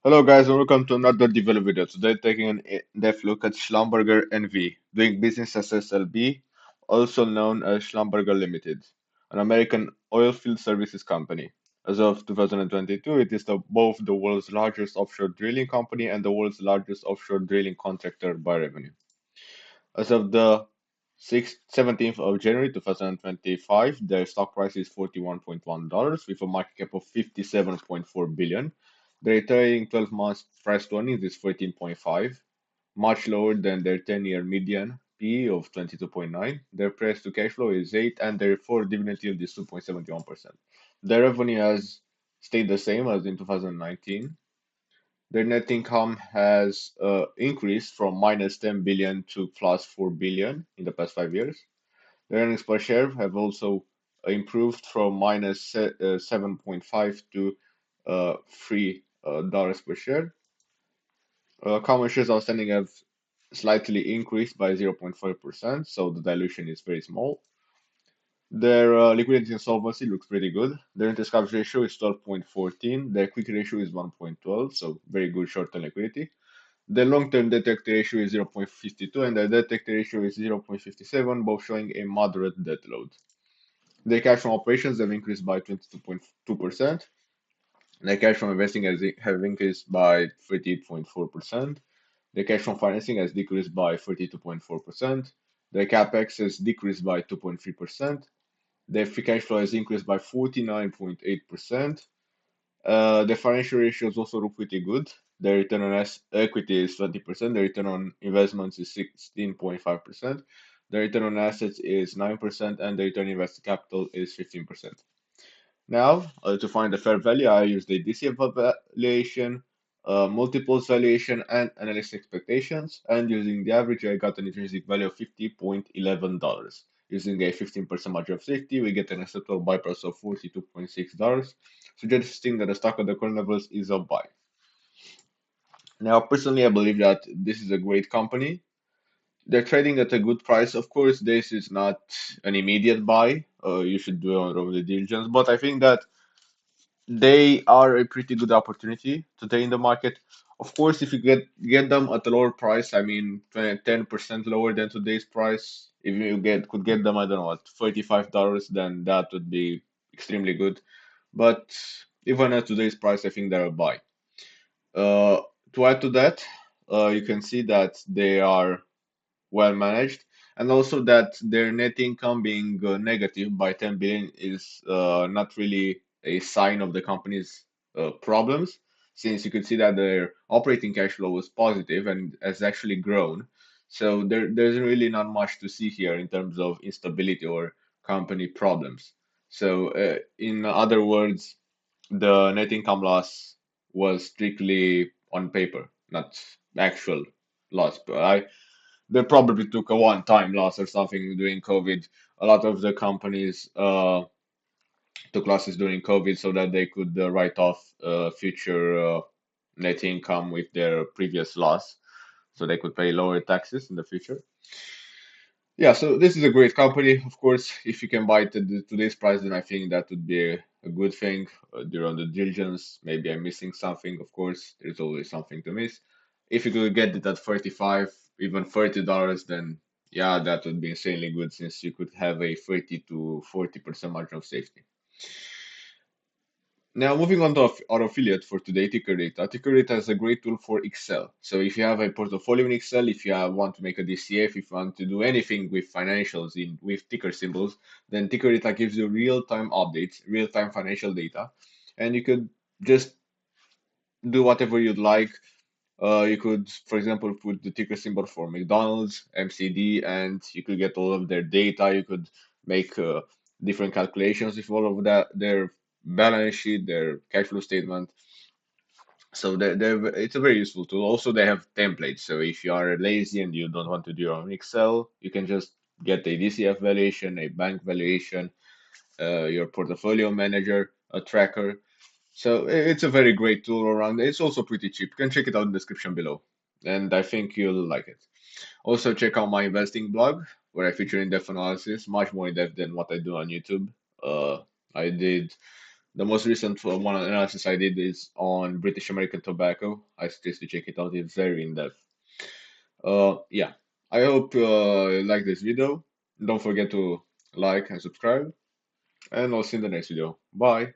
Hello guys and welcome to another develop video. Today taking an in-depth look at Schlumberger NV, doing business as SLB, also known as Schlumberger Limited, an American oilfield services company. As of 2022, it is both the world's largest offshore drilling company and the world's largest offshore drilling contractor by revenue. As of the 17th of January 2025, their stock price is $41.1 with a market cap of 57.4 billion. Their trailing 12 months price to earnings is 14.5, much lower than their 10-year median PE of 22.9. Their price to cash flow is 8, and their forward dividend yield is 2.71%. Their revenue has stayed the same as in 2019. Their net income has increased from minus 10 billion to plus 4 billion in the past 5 years. Their earnings per share have also improved from minus 7.5 to $3 per share. Common shares outstanding have slightly increased by 0.5%, so the dilution is very small. Their liquidity and solvency looks pretty good. Their interest coverage ratio is 12.14. Their quick ratio is 1.12, so very good short-term liquidity. The long-term debt equity ratio is 0.52 and the debt equity ratio is 0.57, both showing a moderate debt load. The cash from operations have increased by 22.2%. The cash from investing have increased by 38.4%. The cash from financing has decreased by 32.4%. The capex has decreased by 2.3%. The free cash flow has increased by 49.8%. The financial ratios also look pretty good. The return on equity is 20%, the return on investments is 16.5%, the return on assets is 9%, and the return on invested capital is 15%. Now, to find the fair value, I use the DCF valuation, multiples valuation, and analyst expectations. And using the average, I got an intrinsic value of $50.11. Using a 15% margin of safety, we get an acceptable buy price of $42.6, suggesting that the stock at the current levels is a buy. Now, personally, I believe that this is a great company. They're trading at a good price. Of course, this is not an immediate buy. You should do your own due diligence, but I think that they are a pretty good opportunity today in the market. Of course, if you get them at a lower price, I mean 10% lower than today's price, if you could get them, I don't know, at $35, then that would be extremely good. But even at today's price, I think they're a buy. Uh, to add to that, you can see that they are well managed, and also that their net income being negative by 10 billion is not really a sign of the company's problems, since you could see that their operating cash flow was positive and has actually grown. So there's really not much to see here in terms of instability or company problems. So in other words, the net income loss was strictly on paper, not actual loss. But they probably took a one-time loss or something during COVID. A lot of the companies took losses during COVID so that they could write off future net income with their previous loss, so they could pay lower taxes in the future. Yeah, so this is a great company. Of course, if you can buy it at today's price, then I think that would be a good thing. During the diligence, maybe I'm missing something. Of course, there's always something to miss. If you could get it at 35, even $30, then yeah, that would be insanely good since you could have a 30 to 40% margin of safety. Now, moving on to our affiliate for today, Ticker Data. Ticker Data is a great tool for Excel. So if you have a portfolio in Excel, if you want to make a DCF, if you want to do anything with financials with ticker symbols, then Ticker Data gives you real-time updates, real-time financial data, and you could just do whatever you'd like. You could, for example, put the ticker symbol for McDonald's, MCD, and you could get all of their data. You could make different calculations with all of that, their balance sheet, their cash flow statement. So it's a very useful tool. Also, they have templates. So if you are lazy and you don't want to do your own Excel, you can just get a DCF valuation, a bank valuation, your portfolio manager, a tracker. So it's a very great tool around. It's also pretty cheap. You can check it out in the description below, and I think you'll like it. Also, check out my investing blog where I feature in-depth analysis, much more in-depth than what I do on YouTube. I did The most recent one analysis I did is on British American tobacco. I suggest you check it out. It's very in depth. Yeah. I hope you like this video. Don't forget to like and subscribe, and I'll see you in the next video. Bye.